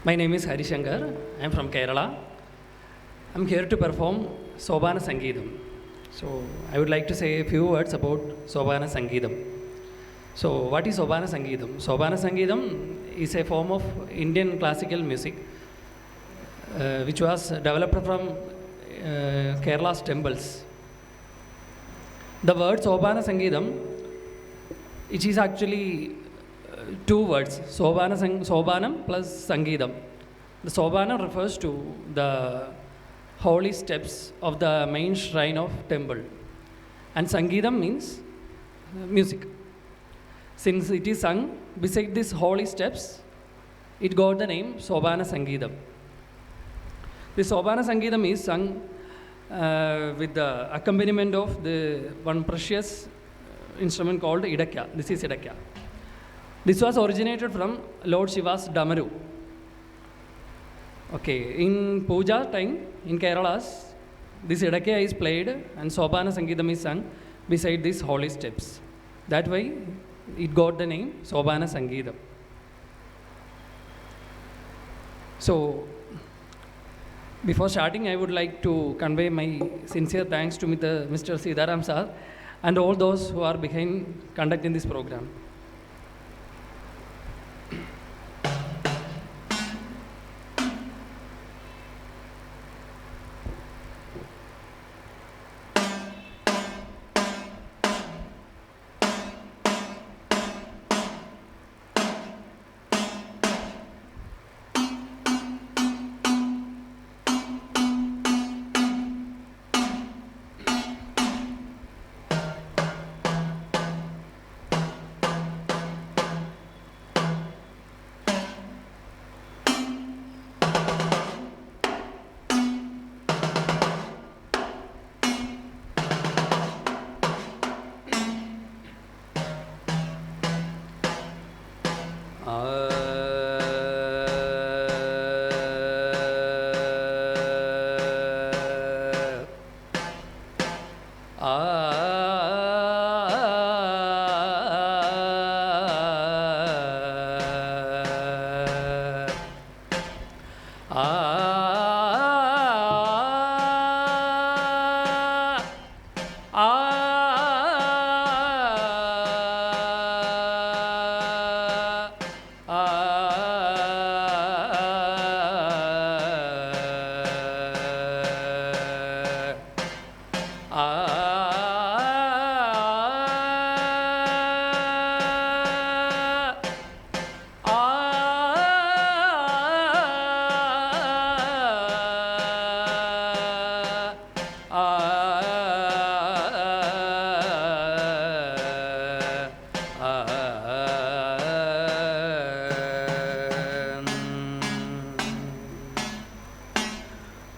My name is Hari Shankar. I am from Kerala. I am here to perform Sobhana Sangeetham. So, I would like to say a few words about Sobhana Sangeetham. So, what is Sobhana Sangeetham? Sobhana Sangeetham is a form of Indian classical music which was developed from Kerala's temples. The word Sobhana Sangeetham, it is actually two words, Sobhanam plus Sangeetham. The Sobhana refers to the holy steps of the main shrine of temple, and Sangeetham means music. Since it is sung beside these holy steps, it got the name Sobhana Sangeetham. The Sobhana Sangeetham is sung with the accompaniment of the one precious instrument called Idakya. This is Idakya. This was originated from Lord Shiva's Damaru. Okay, in puja time in Kerala, this Idakya is played and Sobhana Sangeetham is sung beside these holy steps. That way, it got the name Sobhana Sangeetham. So, before starting, I would like to convey my sincere thanks to Mr. Sitaram sir and all those who are behind conducting this program.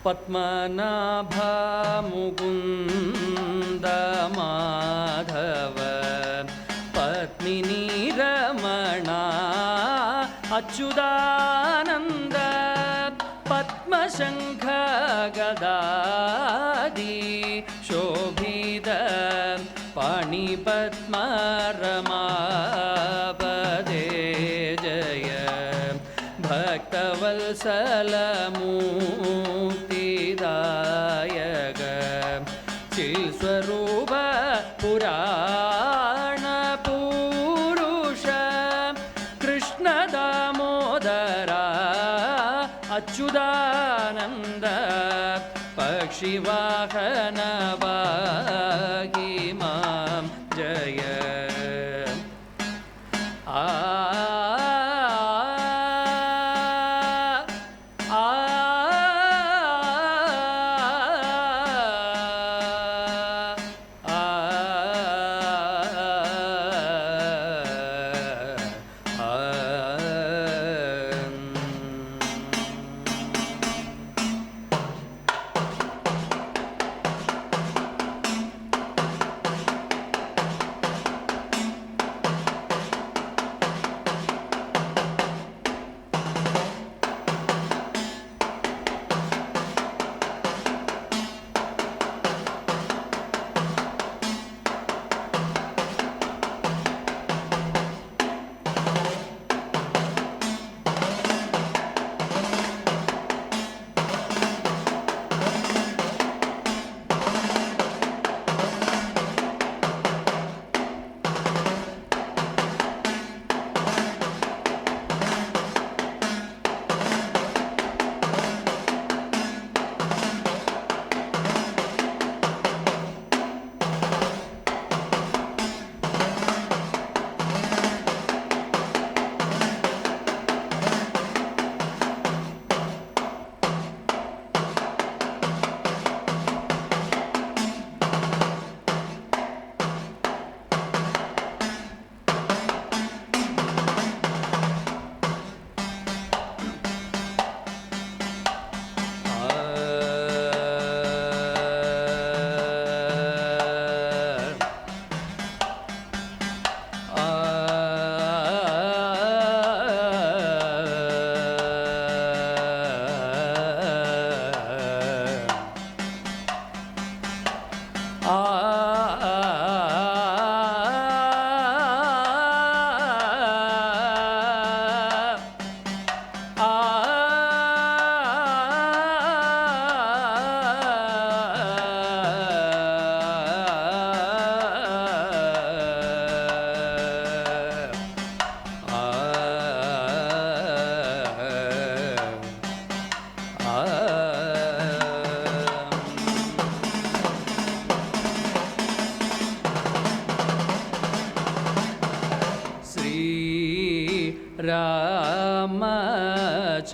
Padmanabha Mukunda Madhava Padmini Ramana Achyutananda Padma Shankha Gadadi Shobhida Pani Padma Ramapade Jaya Bhaktavatsala Swarupa Purana Purusha Krishna Damodara Achyutananda Pakshivahana Bhagimam Jaya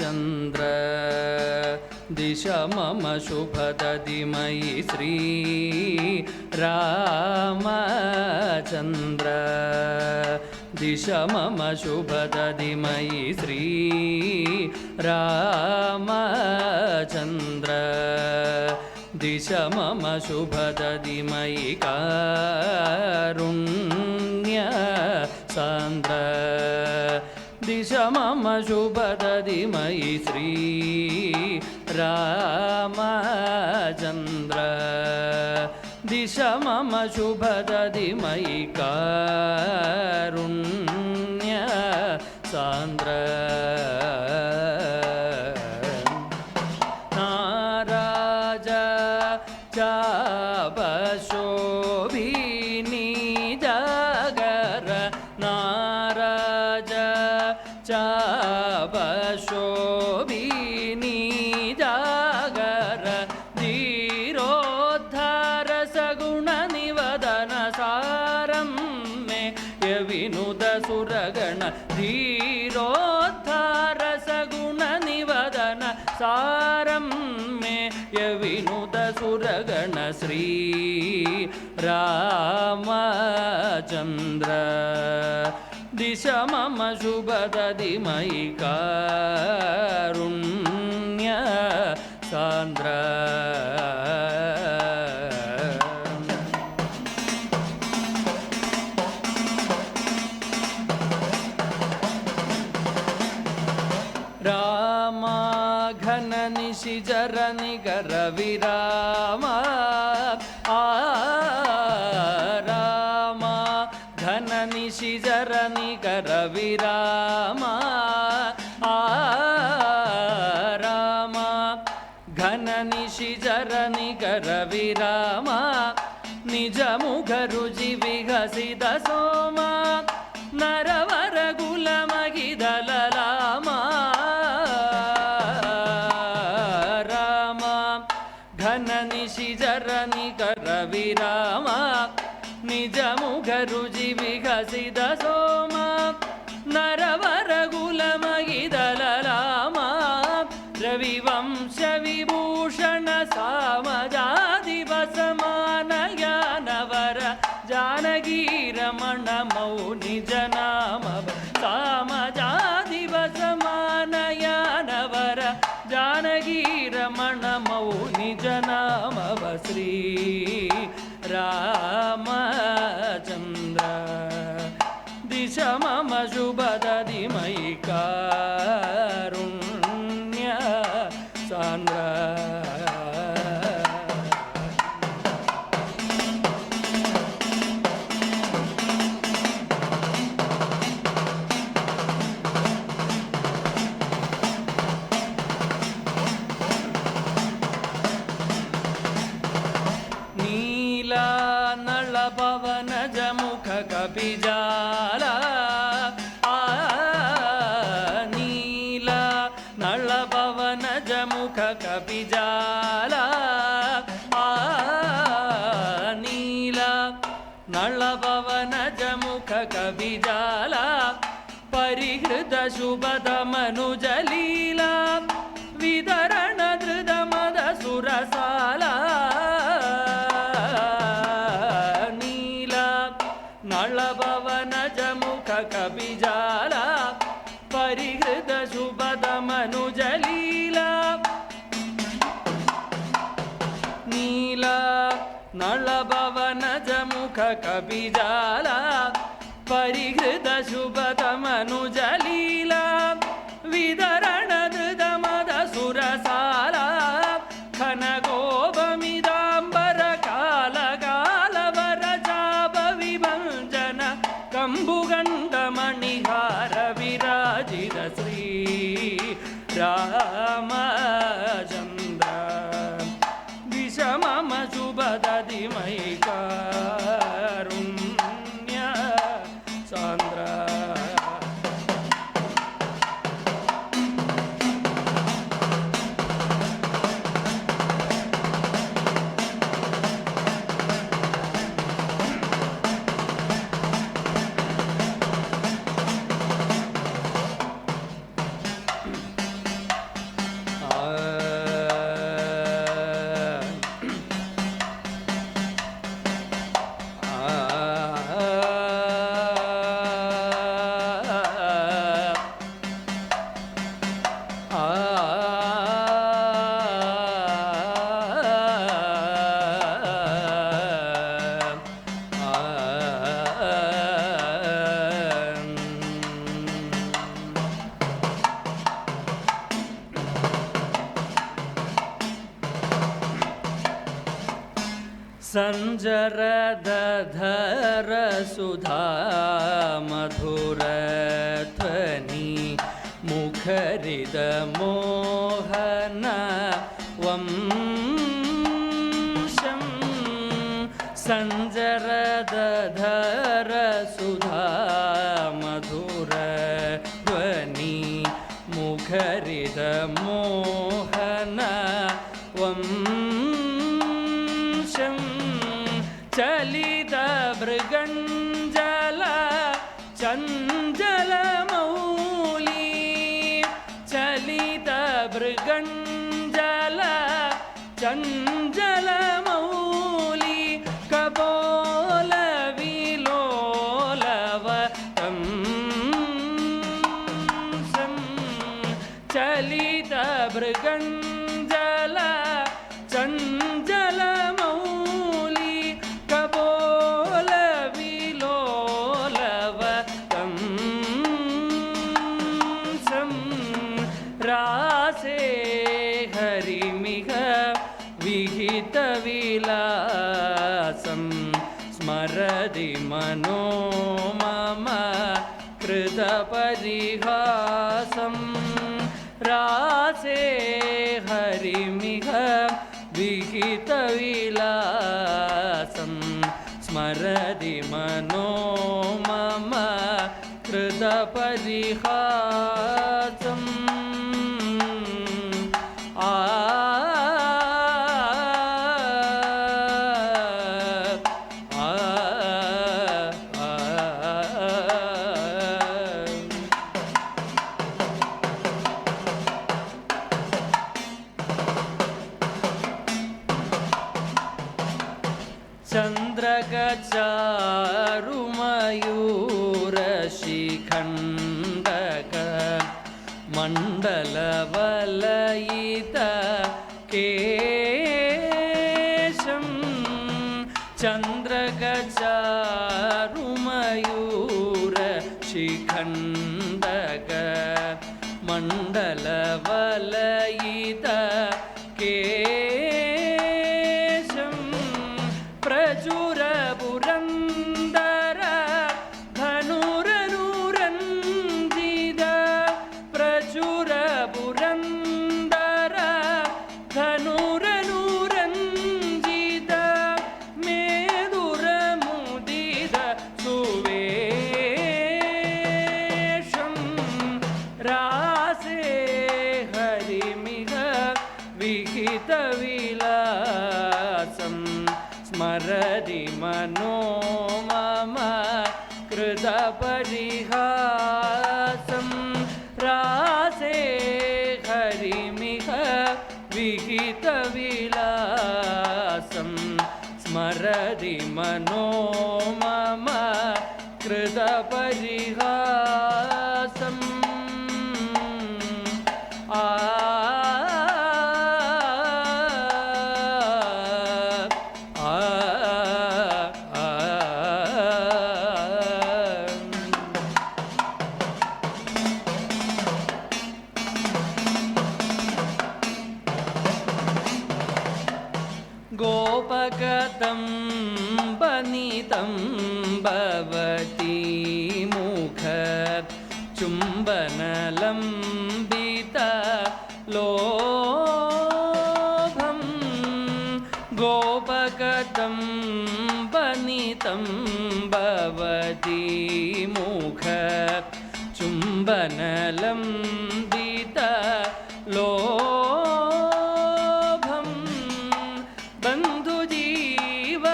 Chandra दिश मम शुभदधिमयि श्री रामचन्द्र दिश मम शुभदधिमयि श्री रामचन्द्र दिश मम शुभदधिमयि कारुण्य सान्द्र दिश मम शुभदधिमयि श्री रामचन्द्र दिश मम शुभदधिमयि कारुण्य सान्द्र नाराज चापशोभिनी जागर नाराज चापशोभिनी जागर धीरोद्धार सगुण निवदन सारं मे यविनुद सुरगण धीरोद्धार सगुण निवदन सारं मे यविनुद सुरगण श्री रामचन्द्र दिश मम शुभदधिमयि कारुण्य सान्द्र राम घन निशिजर निगर विराम राम घन निशिजर निगर विराम राम घन निशिजर निगर विराम निज मुख रुचि विकसित सोम नरवर गुल मगिदललाम राम घन निशिजर निकर विराम निज मुख रुचि विकसित सोम नरवर गुल मगिदललाम रविवंश विभूषण सामजादिवसमान ज्ञानवर जानकी रमण मौनि जनाम सामजादिवसमान ज्ञानवर जानकी रमण मौनि जनाम श्री रामचन्द्र दिश मम शुभदधिमयि कारुण्य सान्द्र पवन जमुख कपिजाला नीला नल पवन जमुख कपिजाला नीला नल पवन जमुख कपिजाला परिहृत शुभद मनुजलीला विदरण धृद मद सुरसाला नलभवन जमुख कपिजाला परिहृत शुभद मनुजलीला नीला नलभवन जमुख कपिजाला परिहृत शुभद मनुजलीला विदरण धृद मद सुरसाला खनगोपमिदाम्बर काल कालवर चाप विभञ्जन कंबुगण्ड मणिहार विराजित श्री रामचन्द्र दिश मम शुभदधिमयि कारुण्य सान्द्र सञ्जरदधरसुधा मधुरध्वनि मुखरिदमोहन वंशं सञ्जरदधरसुधा मधुरध्वनि मुखरिदमोहन वंशं चलितमृगञ्जल चञ्चलमौली चलितमृगञ्जल चञ्चलमौली कपोलविलोलवतं चलितमृगञ्जल चञ्चलमौली कपोलविलोलवतं रासे हरिमिह विहितविलासं स्मरति मनो मम कृतपरिहासं रासे हरिमिह विहितविलासं स्मरति मनो मम कृतपरिहासम् चन्द्रगचारुमयूरशिखण्डक मण्डलवलयित केशं चन्द्रगचारुमयूरशिखण्डक मण्डलवलयित केशं प्रचुरपुरन्दर धनुरनुरञ्जित प्रचुरपुरन्दर धनुरनुरञ्जित मेदुरमुदित सुवेशं रासे हरिमिह विहितविलासं स्मरति मनो मम कृतपरिहासं रासे हरिमिह विहितविलासं स्मरति मनो मम कृतपरिहासम् गोपगतं बनितं भवती मुख चुम्बनलम्बित लोभं गोपगतं बनितं भवती मुख चुम्बनलम्बित लोभं बन्धुजीव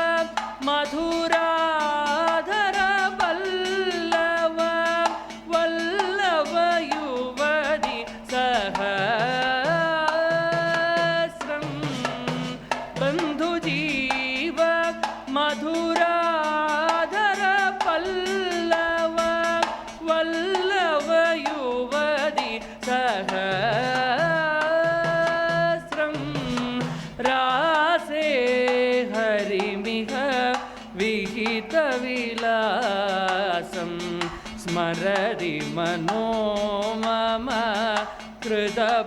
मधुराधर वल्लव वल्लव युवति सहस्रं बन्धुजीव मधुराधर वल्लव वल्लव युवति सहस्रं रासे हरिमिह विहितविलासं स्मरति मनो मम कृतपरिहासं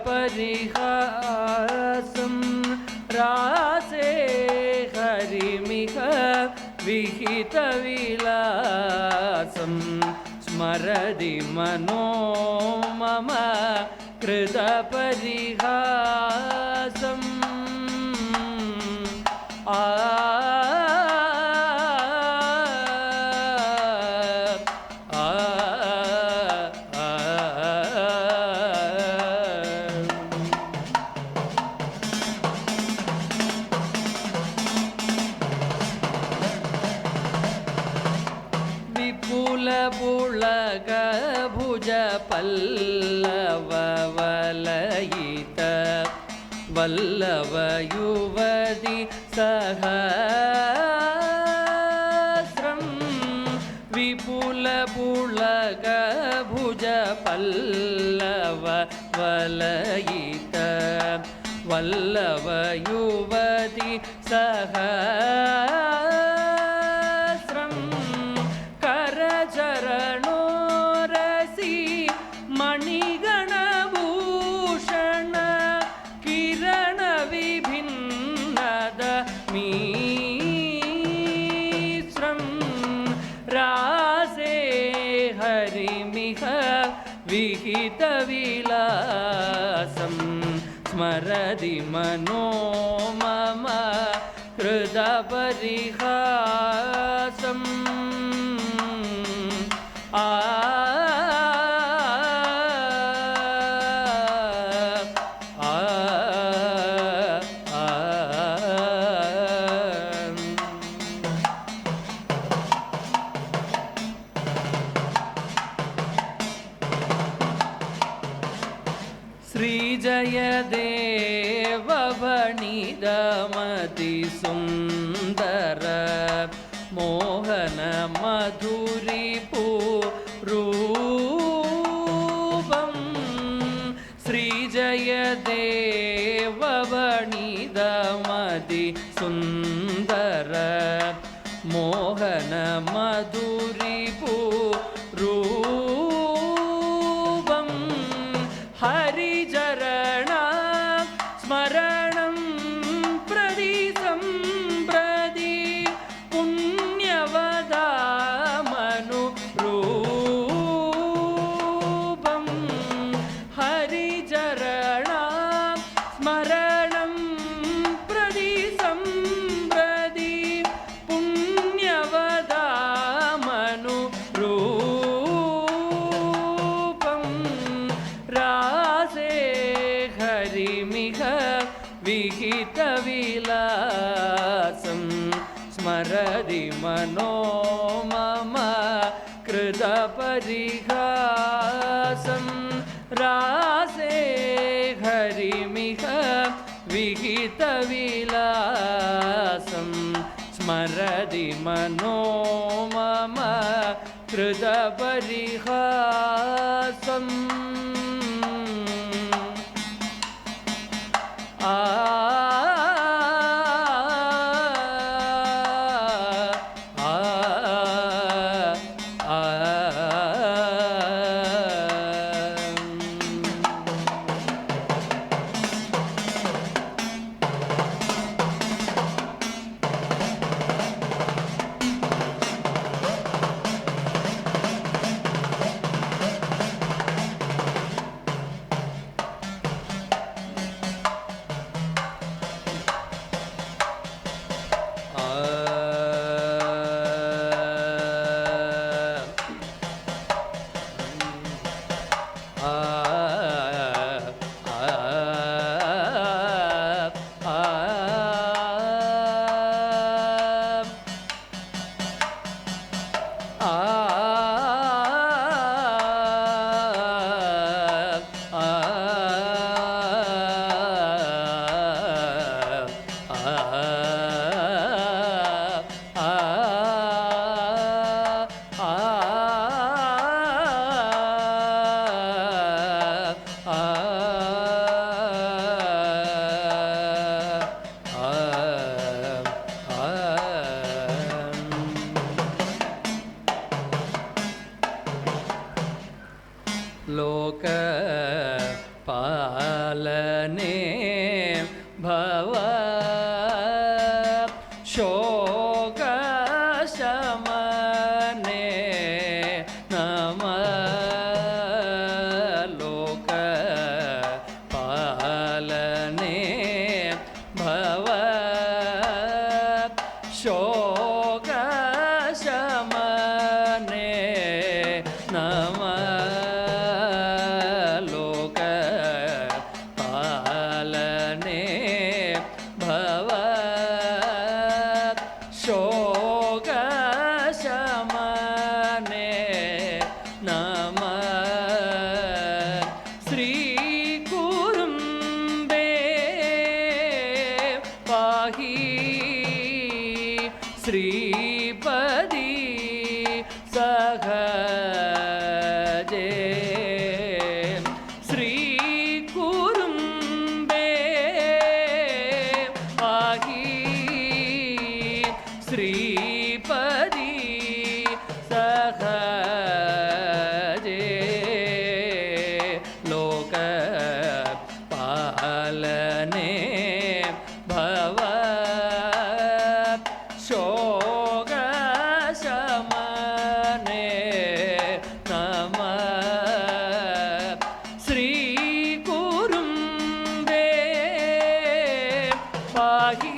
रासे हरि हरिमिह विहितविलासं स्मरति मनो मम कृतपरिहासम् विपुलपुलक भुज पल्लव वलयित वल्लभ युवति सहस्रं विपुलपुलक भुज पल्लव वलयित वल्लभ युवति सहस्रं करचरणोरसि मणिगणभूषण किरण विभिन्नद मिश्रं रासे हरिमिह विहितविलासं स्मरति मनो मम कृतपरिहासम् श्रीजयदेव वणिदमति सुन्दर मोहन मधुरिपुरूपं श्रीजयदेव वणिदमति सुन्दर मोहन मधुरिपुरूपं हरिचरण स्मरणं प्रति सम्प्रति पुण्यवदामनुरूपं हरिचरण स्मरणं प्रति सम्प्रति पुण्यवदामनुरूपं रासे हरिमिह विहितविलासं स्मरति मनो मम कृतपरिहासं रासे हरिमिह विहितविलासं स्मरति मनो मम कृतपरिहासम् लोक पालने भव शोभने पाहि श्रीपदी सहजे श्रीकुरुम्बे पाहि श्रीपदी सहजे लोकपालने भव शोकशमने नमः श्रीकुरुम्बे पाहि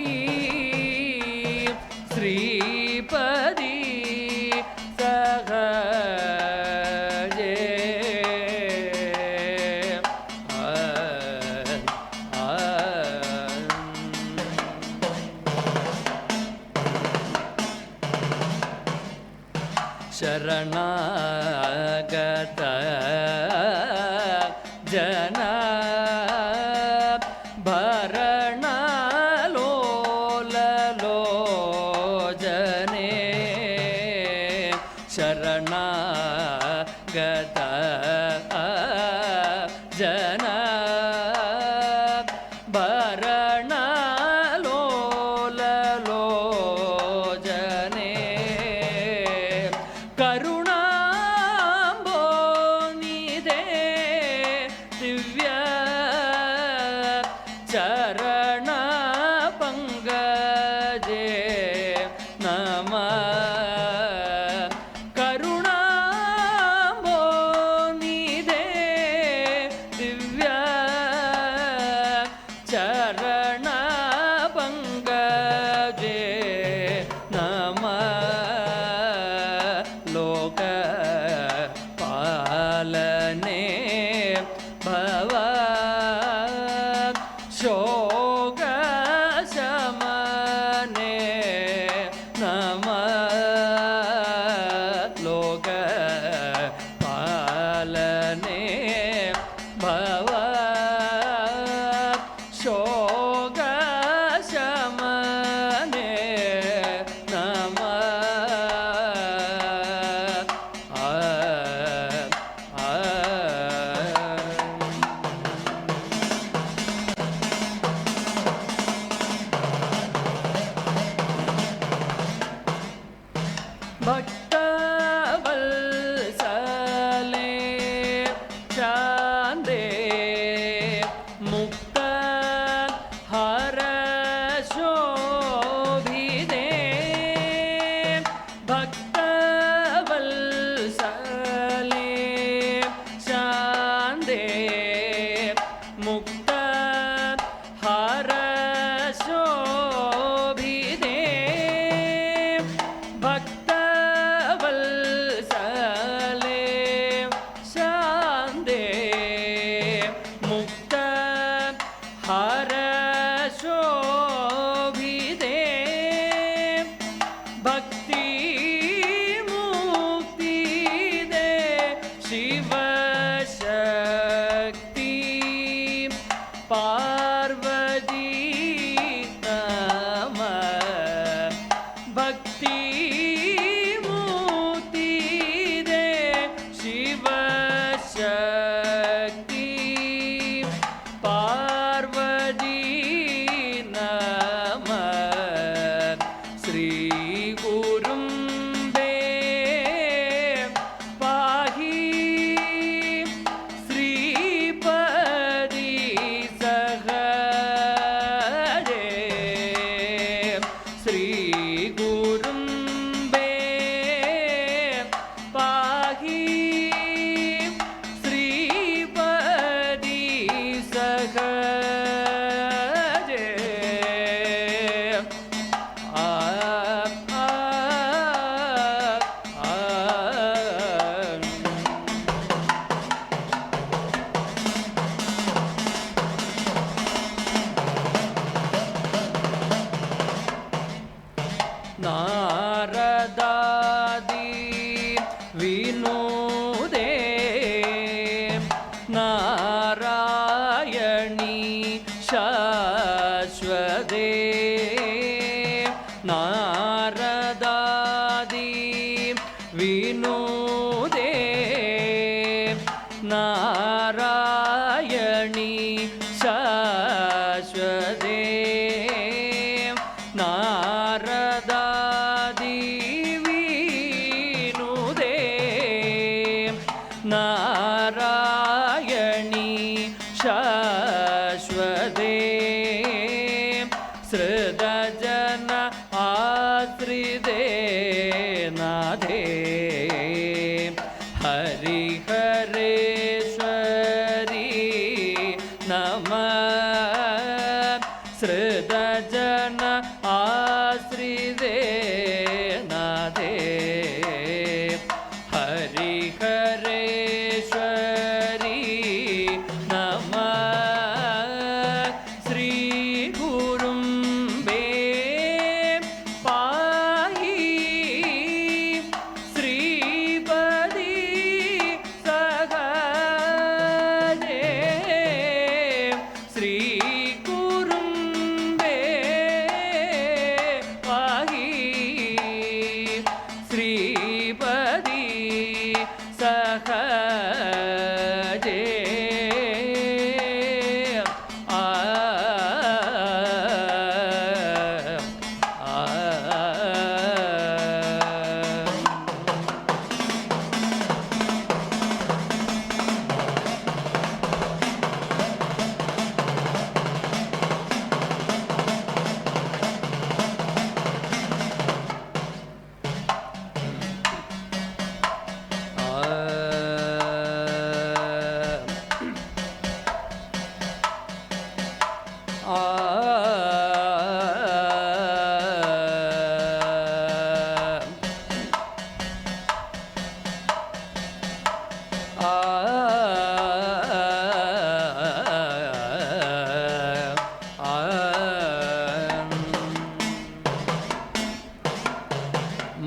श्रीपदी सहजे शरणागत जना भरणलोललोचने शरणागत जना भरणलोललोचने करुणाम्बोनिधे दिव्य चरण पंकजे नमः करुणाम्बोनिधे दिव्य चरण पंकजे नमः लोकपालने भव शोकशमने नमः लोकपालने भव शोकशमने नमः भक्तवत्सले चान्दे मुक्त हरशोभिदे भक्तवत्सले चान्दे मुक्त हरशोभिदे भक्तवत्सले शान्दे मुक्त हरशोभिदे भक्ति मुक्तिदे शिवशक्ति पार्वती नमः भक्ति मुक्तिदे शिवशक्ति पार्वती नमः श्रीकुरुम्बे पाहि श्रीपदी सहजे श्रीकुरुम्बे पाहि श्रीपदी सहजे नारदादि विनोदे नारायणी शाश्वते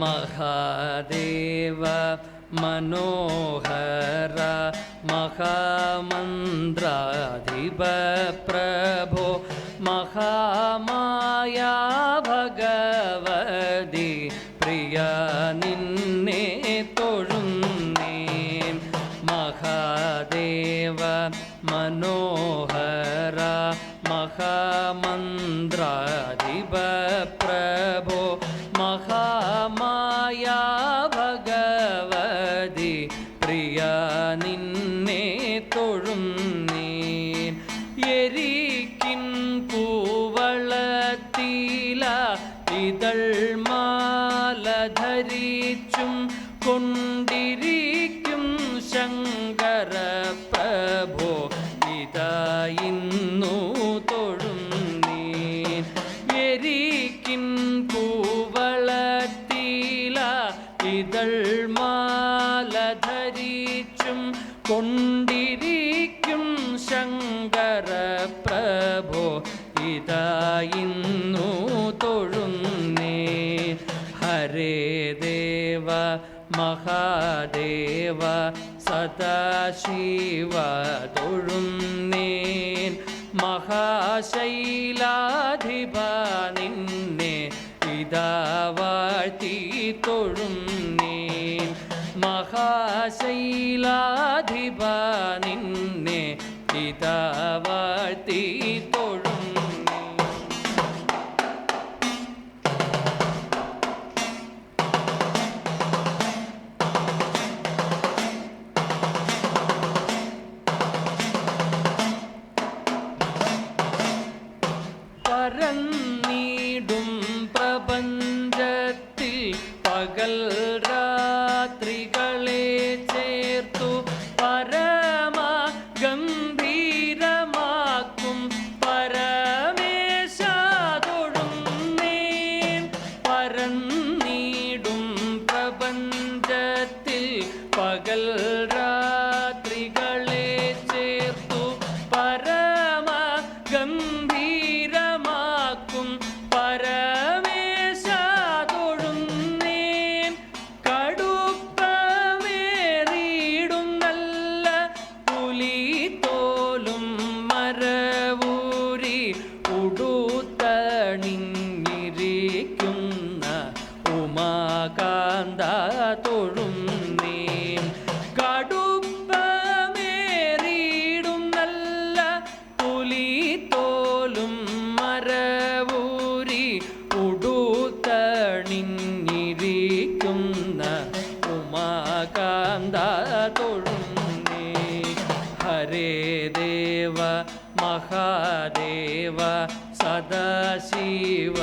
മഹാദേവ മനോഹര മഹാമന്ത്രാധിപ പ്രഭോ മഹാമായ ഭഗവതി പ്രിയ നിന്നെ തൊഴുന്നേൻ. മഹാദേവ മനോഹര മഹാമന്ത്രാധിപ പ്രഭോ മഹാമായ ഭഗവതി പ്രിയ നിന്നെ തൊഴുന്നേൻ. എരിക്കിൻ കൂവളത്തില ഇതൾ മാല ധരിച്ചും കൊണ്ടിരിക്കും ശങ്കര പ്രഭോ ഇതാ ഇന്നു തൊഴുന്നേൻ. എരിക്കിൻ കൂവളത്തില ഇതൾ മാല ധരിച്ചും കൊണ്ടിരിക്കും ശങ്കര പ്രഭോ ഇതാ ഇന്നു തൊഴുന്നേൻ. ഹരേ ദേവ മഹാദേവ സദാശിവ തൊഴുന്നേൻ. മഹാശൈലാധിപ നിന്നെ ഇതാ വാഴ്ത്തി തൊഴുന്നേൻ. മഹാശൈലാധിപ നിന്നെ ഇതാ വാഴ്ത്തി തൊഴുന്നേൻ. പരന്നീടും പ്രപഞ്ചത്തിൽ പകൽ രാത്രികളെ ചേർത്തു പരമ ഗംഭീരമാക്കും പരമേശ തൊഴുന്നേൻ. പരന്നീടും പ്രപഞ്ചത്തിൽ പകൽ രാത്രികളെ ചേർത്തു പരമ ഗംഭീരമാക്കും പരമേശ തൊഴുന്നേൻ. കടുപ്പമേറിയിടും നല്ല പുലിത്തോലും മരവൂരി ഉടുത്തണിഞ്ഞിരിക്കുന്ന ഉമാകാന്ത തൊഴുന്നേൻ. കടുപ്പമേറിയിടും നല്ല പുലിത്തോലും മരവൂരി ഉടുത്തണിഞ്ഞിരിക്കുന്ന ഉമാകാന്ത തൊഴുന്നേൻ. ഹരേ ദേവ മഹാദേവ സദാശിവ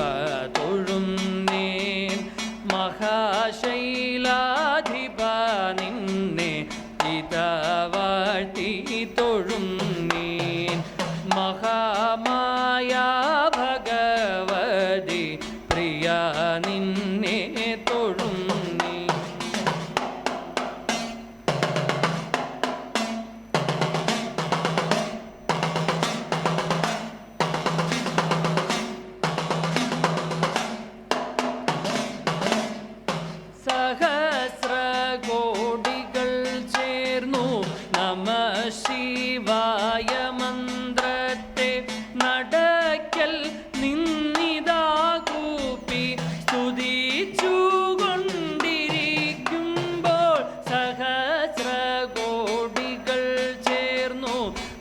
തൊഴുന്നേൻ. മഹാശൈലാധിപ നിന്നെ ഇതാ വാഴ്ത്തി തൊഴുന്നേൻ. മഹാമായ ഭഗവതി പ്രിയ നിന്നെ തൊഴുന്നേൻ. സഹസ്രകോടികൾ ചേർന്നു നമഃ ശിവായ മന്ത്രത്തെ നടക്കൽ നിന്നിതാ കൂപ്പി സ്തുതിച്ചുകൊണ്ടിരിക്കുമ്പോൾ. സഹസ്രകോടികൾ ചേർന്നു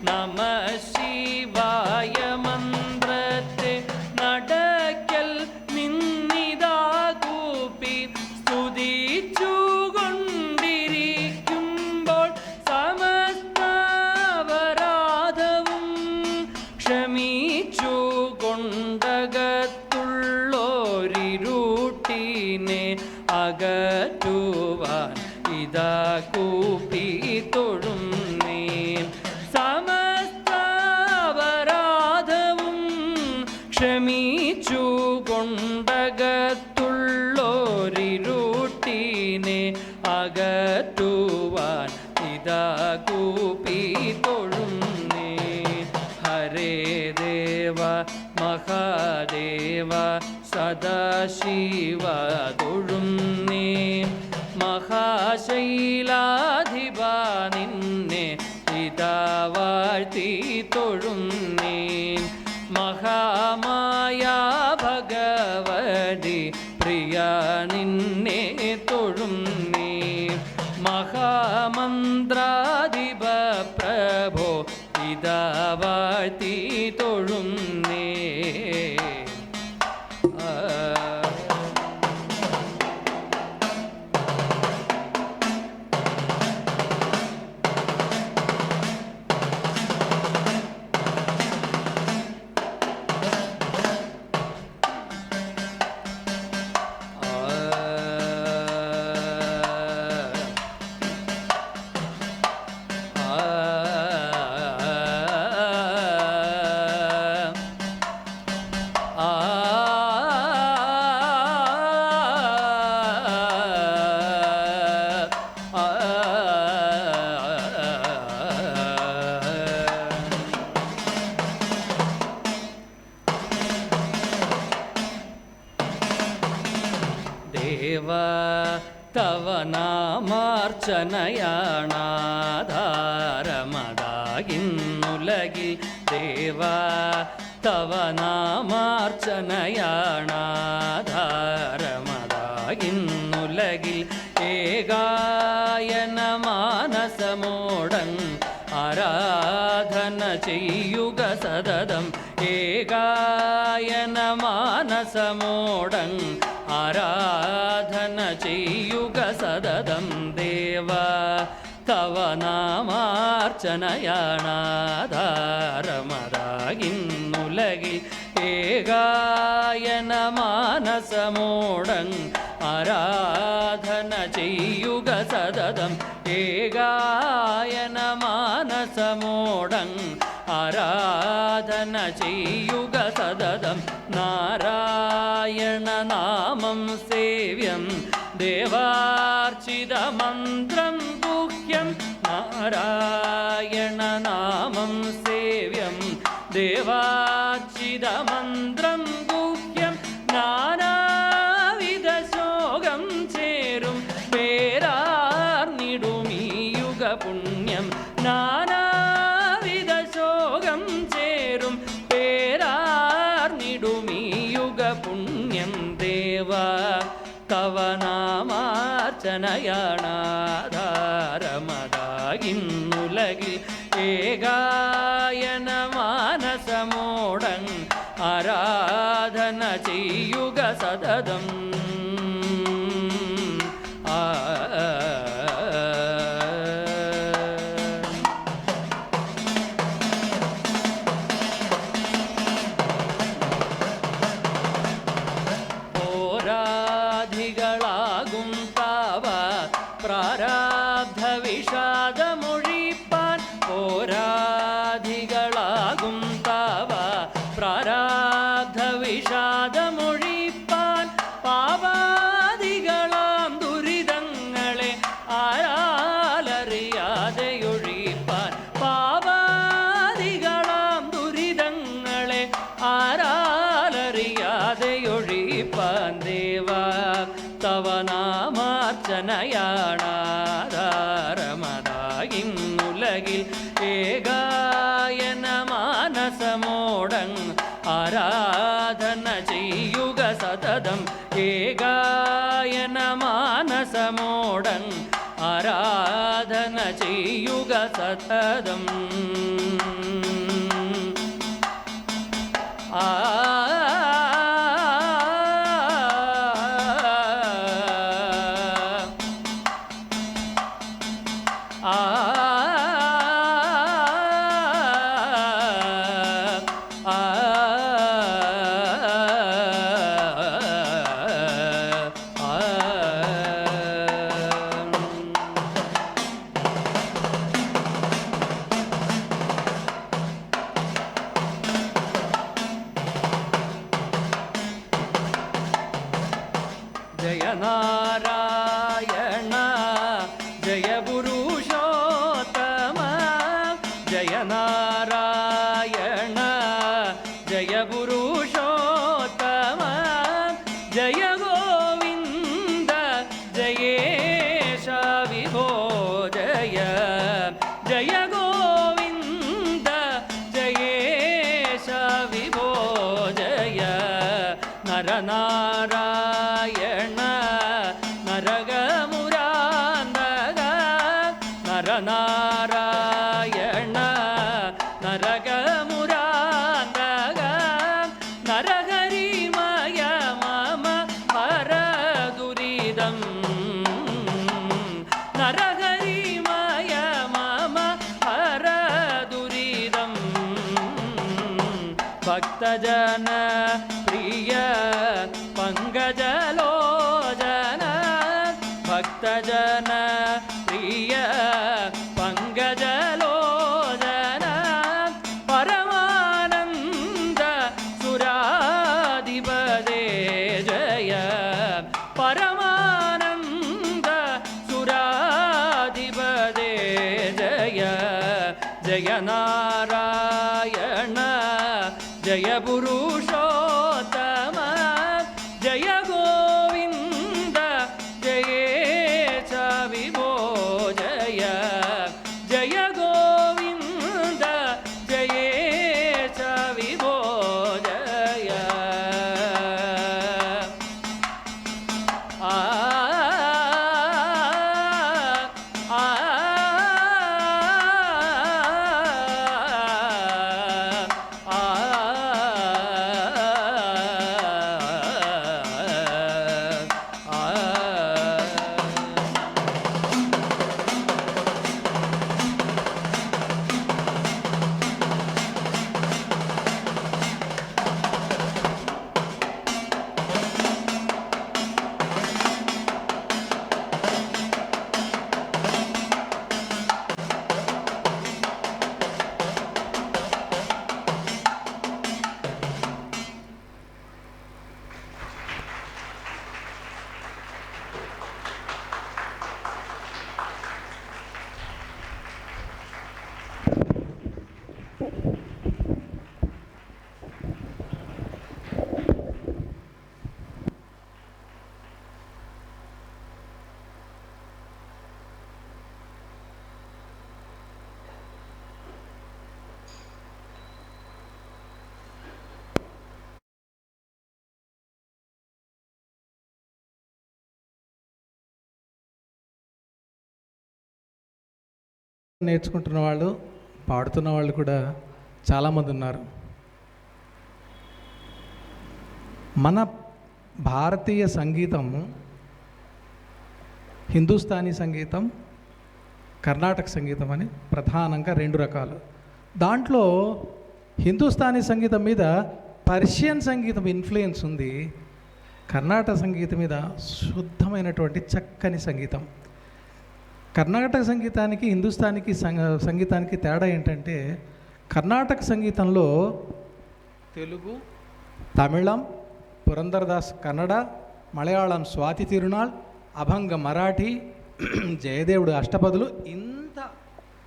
നമഃ ശിവായ മന്ത്രത്തെ നടക്കൽ നിന്നിതാ കൂപ്പി സ്തുതിച്ചുകൊണ്ടിരിക്കുമ്പോൾ സമസ്താപരാധവും ക്ഷമിച്ചുകൊണ്ടകത്തുള്ളോരിരുട്ടിനെ അകറ്റുവാൻ ഇതാ കൂപ്പി തൊഴുന്നേൻ. സമസ്താപരാധവും ക്ഷമിച്ചു കൊണ്ടകത്തുള്ളോരിരുട്ടിനെ അകറ്റുവാൻ ഇതാ കൂപ്പി തൊഴുന്നേ. ഹരേ ദേവ മഹാദേവ സദാശിവ തൊഴുന്നേ. മഹാശൈലാധിപ നിന്നെ ഇതാ വാഴ്ത്തി തൊഴുന്നേ. മഹാമായ ഭഗവതി പ്രിയ നിന്നെ തൊഴുന്നേ. മഹാമന്ത്രാധിപ പ്രഭോ ഇതാ വാഴ്ത്തി തൊഴുന്നേ. ദേവ തവ നാമാർച്ചനയാണാധാരമതാകിന്നുലകിൽ. ദേവ തവ നാമാർച്ചനയാണാധാരമതാകിന്നുലകിൽ. ഏകായന മാനസമോടൻ ആരാധന ചെയ്യുക സതതം. ഏകായന മാനസമോടൻ ആരാധന ചെയ്യുക സതതം. ദേവ തവ നാമാർച്ചനയാണാധാരമതാകിന്നുലകിൽ. ഏകായന മാനസമോടൻ ആരാധന ചെയ്യുക സതതം. ഏകായന മാനസമോടൻ ആരാധന ചെയ്യുക സതതം. നാരായണ നാമം സേവ്യം ദേവാർച്ചിതമന്ത്രം ഗുഹ്യം. നാരായണ നാമം സേവ്യം ദേവാർച്ചിതമന്ത്രം ഗുഹ്യം. നാനാവിധ ശോകം ചേരും പേരാർന്നിടുമീ യുഗ പുണ്യം. നാനാവിധ ശോകം ചേരും പേരാർന്നിടുമീ യുഗ പുണ്യം. ദേവ തവ നാമാർച്ചനയാണാധാരമതാകിന്നുലകിൽ. ഏകായന മാനസമോടൻ ആരാധന ചെയ്യുക സതതം. പോരാധികളാകും താവ പ്രാരാബ്ധ വിഷാദമൊഴിപ്പാൻ. പോരാധികളാകും താവ പ്രാരാബ്ധ വിഷാദമൊഴിപ്പാൻ. പാപാദികളാം ദുരിതങ്ങളെ ആരാലറിയാതെയൊഴിപ്പാൻ. പാപാദികളാം ദുരിതങ്ങളെ ആരാലറിയാതെയൊഴിപ്പാൻ. ദേവ തവ നാമാർച്ചനയാണാധാരമതാകിന്നുലകിൽ. ഏകായന മാനസമോടൻ ആരാധന ചെയ്യുക സതതം. ഏകായന മാനസമോടൻ ആരാധന ചെയ്യുക സതതം. జయ నారాయణ జయ పురుషోత్తమ జయ నారాయణ జయ పురుషోత్తమ జయ గోవింద జయేశ విభో జయ జయ గోవింద జయేశ విభో జయ నరనారాయణ నరగమురాందగ నరనారాయణ నరగమురాందగ నరహరిమయ మమ హర దురిదం నరహరిమయ మమ హర దురిదం భక్తజన ప్రియ పంకజలోచన భక్తజన ప్రియ పంకజలోచన పరమానంద సురాధిపదే జయ పరమానంద సురాధిపదే జయ జయ నారాయణ జయ పురుషోత్తమ జయ గోవింద జయేశ విభో జయ జయ గోవింద జయేశ విభో జయ ఆ ఆ నేర్చుకుంటున్న వాళ్ళు పాడుతున్న వాళ్ళు కూడా చాలామంది ఉన్నారు. మన భారతీయ సంగీతం, హిందుస్థానీ సంగీతం, కర్ణాటక సంగీతం అని ప్రధానంగా రెండు రకాలు. దాంట్లో హిందుస్థానీ సంగీతం మీద పర్షియన్ సంగీతం ఇన్ఫ్లుయెన్స్ ఉంది. కర్ణాటక సంగీతం మీద శుద్ధమైనటువంటి చక్కని సంగీతం. కర్ణాటక సంగీతానికి హిందుస్థానికి సంగీతానికి తేడా ఏంటంటే, కర్ణాటక సంగీతంలో తెలుగు, తమిళం, పురందరదాస్ కన్నడ, మలయాళం స్వాతి తిరునాళ్, అభంగ మరాఠీ, జయదేవుడు అష్టపదులు, ఇంత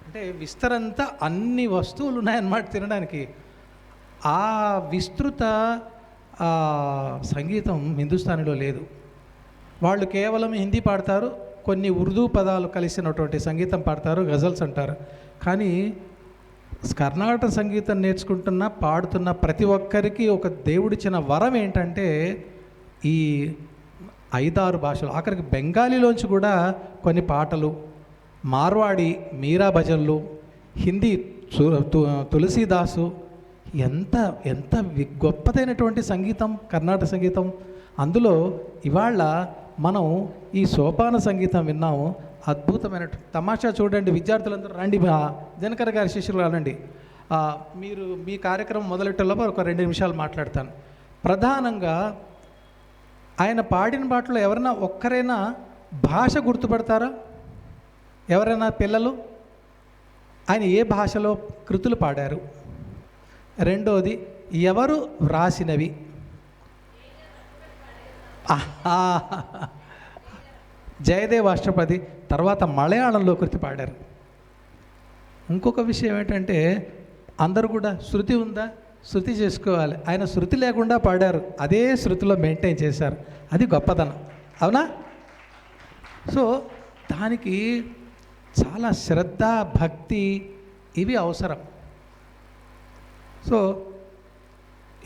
అంటే విస్తరంతా అన్ని వస్తువులు ఉన్నాయన్నమాట తినడానికి. ఆ విస్తృత సంగీతం హిందుస్థానీలో లేదు. వాళ్ళు కేవలం హిందీ పాడతారు, కొన్ని ఉర్దూ పదాలు కలిసినటువంటి సంగీతం పాడతారు, గజల్స్ అంటారు. కానీ కర్ణాటక సంగీతం నేర్చుకుంటున్న పాడుతున్న ప్రతి ఒక్కరికి ఒక దేవుడిచ్చిన వరం ఏంటంటే, ఈ 5-6 భాషలు, ఆఖరికి బెంగాలీలోంచి కూడా కొన్ని పాటలు, మార్వాడి మీరా భజన్లు, హిందీ తులసీదాసు, ఎంత ఎంత గొప్పదైనటువంటి సంగీతం కర్ణాటక సంగీతం. అందులో ఇవాళ మనం ఈ సోపాన సంగీతం విన్నాము. అద్భుతమైన తమాషా చూడండి. విద్యార్థులందరూ రండి, దినకర గారి శిష్యులు రండి. మీరు మీ కార్యక్రమం మొదలెట్టేలోపు ఒక 2 నిమిషాలు మాట్లాడతాను. ప్రధానంగా ఆయన పాడిన పాటలో ఎవరైనా ఒక్కరైనా భాష గుర్తుపడతారా? ఎవరైనా పిల్లలు ఆయన ఏ భాషలో కృతులు పాడారు? రెండోది, ఎవరు వ్రాసినవి? జయదేవ్ అష్టపది, తర్వాత మలయాళంలో కృతి పాడారు. ఇంకొక విషయం ఏంటంటే అందరూ కూడా శృతి ఉందా, శృతి చేసుకోవాలి. ఆయన శృతి లేకుండా పాడారు, అదే శృతిలో మెయింటైన్ చేశారు. అది గొప్పతనం, అవునా? సో దానికి చాలా శ్రద్ధ, భక్తి ఇవి అవసరం. సో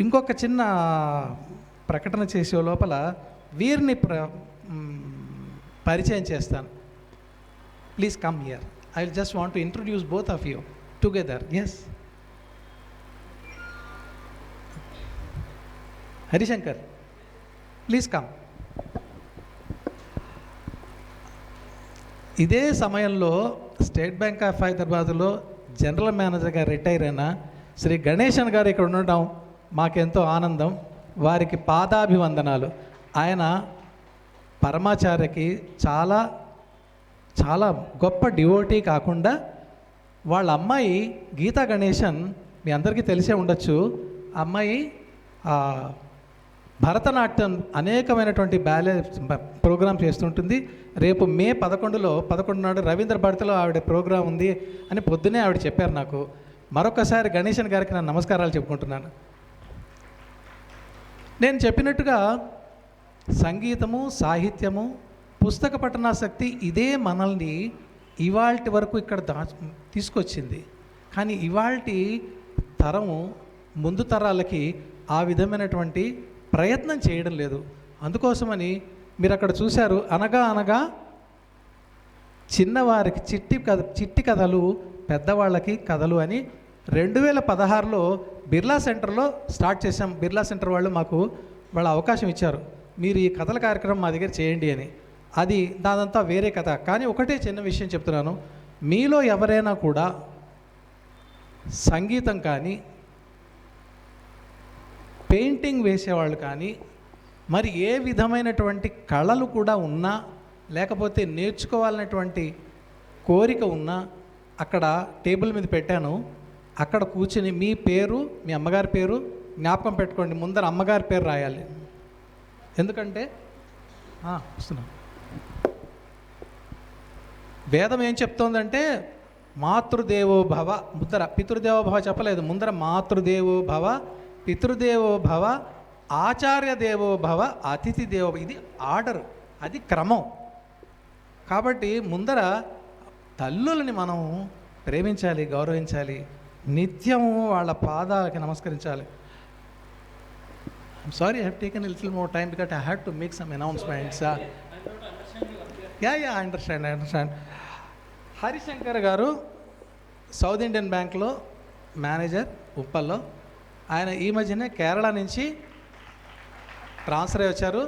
ఇంకొక చిన్న ప్రకటన చేసే లోపల వీరిని పరిచయం చేస్తాను. Please come here. I will just want to introduce both of you together. Yes, Harishankar, please come. ఇదే సమయంలో స్టేట్ బ్యాంక్ ఆఫ్ హైదరాబాద్లో జనరల్ మేనేజర్గా రిటైర్ అయిన శ్రీ గణేశన్ గారు ఇక్కడ ఉండడం మాకెంతో ఆనందం. వారికి పాదాభివందనాలు. ఆయన పరమాచార్యకి చాలా చాలా గొప్ప డివోటీ కాకుండా వాళ్ళ అమ్మాయి గీతా గణేశన్ మీ అందరికీ తెలిసే ఉండొచ్చు. అమ్మాయి భరతనాట్యం అనేకమైనటువంటి ప్రోగ్రామ్ చేస్తుంటుంది. రేపు మే 11 నాడు రవీంద్ర భారతిలో ఆవిడ ప్రోగ్రాం ఉంది అని పొద్దునే ఆవిడ చెప్పారు నాకు. మరొకసారి గణేశన్ గారికి నేను నమస్కారాలు చెప్పుకుంటున్నాను. నేను చెప్పినట్టుగా సంగీతము, సాహిత్యము, పుస్తక పఠనాసక్తి ఇదే మనల్ని ఇవాల్టి వరకు ఇక్కడ తీసుకొచ్చింది. కానీ ఇవాల్టి తరము ముందు తరాలకి ఆ విధమైనటువంటి ప్రయత్నం చేయడం లేదు. అందుకోసమని మీరు అక్కడ చూశారు, అనగా అనగా చిన్నవారికి చిట్టి కథలు, పెద్దవాళ్ళకి కథలు అని 2016లో బిర్లా సెంటర్లో స్టార్ట్ చేశాం. బిర్లా సెంటర్ వాళ్ళు మాకు వాళ్ళ అవకాశం ఇచ్చారు, మీరు ఈ కథల కార్యక్రమం మా దగ్గర చేయండి అని. అది దాదంతా వేరే కథ. కానీ ఒకటే చిన్న విషయం చెప్తున్నాను, మీలో ఎవరైనా కూడా సంగీతం కానీ, పెయింటింగ్ వేసేవాళ్ళు కానీ, మరి ఏ విధమైనటువంటి కళలు కూడా ఉన్నా, లేకపోతే నేర్చుకోవాలనేటువంటి కోరిక ఉన్నా, అక్కడ టేబుల్ మీద పెట్టాను. అక్కడ కూర్చుని మీ పేరు, మీ అమ్మగారి పేరు జ్ఞాపకం పెట్టుకోండి. ముందర అమ్మగారి పేరు రాయాలి. ఎందుకంటే వస్తున్నాను, వేదం ఏం చెప్తోందంటే మాతృదేవో భవ, ముందర పితృదేవో భవ చెప్పలేదు, ముందర మాతృదేవో భవ, పితృదేవో భవ, ఆచార్య దేవో భవ, అతిథి దేవో. ఇది ఆర్డర్, అది క్రమం. కాబట్టి ముందర తల్లులని మనం ప్రేమించాలి, గౌరవించాలి, నిత్యము వాళ్ళ పాదాలకి నమస్కరించాలి. I'm sorry, I have taken little more time because I had to make some announcements. I understand. Harishankar గారు సౌత్ ఇండియన్ బ్యాంక్లో మేనేజర్ ఉప్పల్లో. ఆయన ఈ మధ్యనే కేరళ నుంచి ట్రాన్స్ఫర్ అయ్యి వచ్చారు.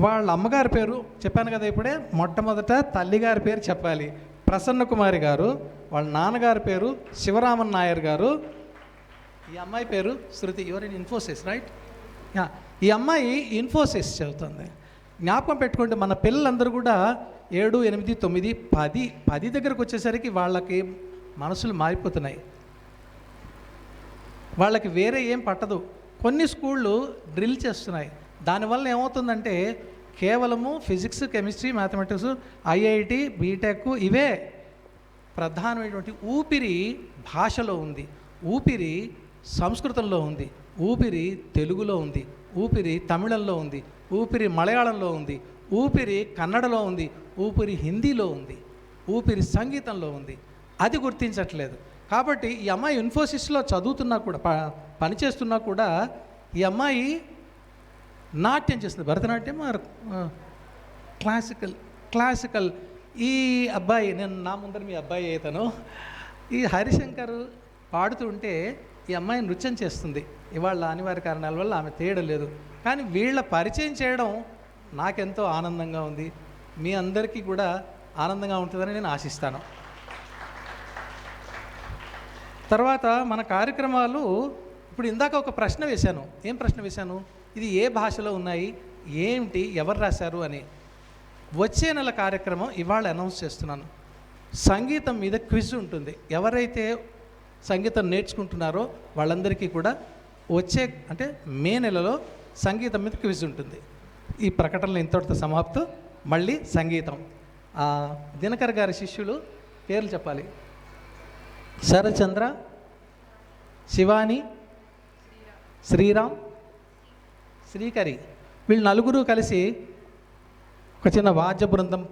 వాళ్ళ అమ్మగారి పేరు చెప్పాను కదా ఇప్పుడే. మొట్టమొదట తల్లిగారి పేరు చెప్పాలి, ప్రసన్న కుమారి గారు. వాళ్ళ నాన్నగారి పేరు శివరామన్ నాయర్ గారు. ఈ అమ్మాయి పేరు Shruti. Your in Infosys, right? ఈ అమ్మాయి ఇన్ఫోసిస్ చదువుతుంది. జ్ఞాపకం పెట్టుకోండి, మన పిల్లలందరూ కూడా 7, 8, 9, 10 దగ్గరకు వచ్చేసరికి వాళ్ళకి మనసులు మారిపోతున్నాయి. వాళ్ళకి వేరే ఏం పట్టదు. కొన్ని స్కూళ్ళు డ్రిల్ చేస్తున్నాయి. దానివల్ల ఏమవుతుందంటే కేవలము physics, chemistry, mathematics, IIT, BTech ఇవే ప్రధానమైనటువంటి. ఊపిరి భాషలో ఉంది, ఊపిరి సంస్కృతంలో ఉంది, ఊపిరి తెలుగులో ఉంది, ఊపిరి తమిళంలో ఉంది, ఊపిరి మలయాళంలో ఉంది, ఊపిరి కన్నడలో ఉంది, ఊపిరి హిందీలో ఉంది, ఊపిరి సంగీతంలో ఉంది. అది గుర్తించట్లేదు. కాబట్టి ఈ అమ్మాయి ఇన్ఫోసిస్లో చదువుతున్నా కూడా, పనిచేస్తున్నా కూడా ఈ అమ్మాయి నాట్యం చేస్తుంది. భరతనాట్యం, క్లాసికల్. ఈ అబ్బాయి, నేను నా ముందర మీ అబ్బాయి అయితను, ఈ హరిశంకర్ పాడుతుంటే ఈ అమ్మాయి నృత్యం చేస్తుంది. ఇవాళ అనివార్య కారణాల వల్ల ఆమె తీయడం లేదు. కానీ వీళ్ళ పరిచయం చేయడం నాకెంతో ఆనందంగా ఉంది. మీ అందరికీ కూడా ఆనందంగా ఉంటుందని నేను ఆశిస్తాను. తర్వాత మన కార్యక్రమాలు, ఇప్పుడు ఇందాక ఒక ప్రశ్న వేశాను. ఏం ప్రశ్న వేశాను? ఇది ఏ భాషలో ఉన్నాయి, ఏమిటి, ఎవరు రాశారు అని. వచ్చే నెల కార్యక్రమం ఇవాళ అనౌన్స్ చేస్తున్నాను. సంగీతం మీద క్విజ్ ఉంటుంది. ఎవరైతే సంగీతం నేర్చుకుంటున్నారో వాళ్ళందరికీ కూడా మే నెలలో సంగీతం మీద క్విజ్ ఉంటుంది. ఈ ప్రకటనలు ఇంతటితో సమాప్తం. మళ్ళీ సంగీతం. దినకర్ గారి శిష్యులు పేర్లు చెప్పాలి. శరచంద్ర, శివాని, శ్రీరామ్, శ్రీకరి, వీళ్ళు నలుగురు కలిసి ఒక చిన్న వాద్య బృందం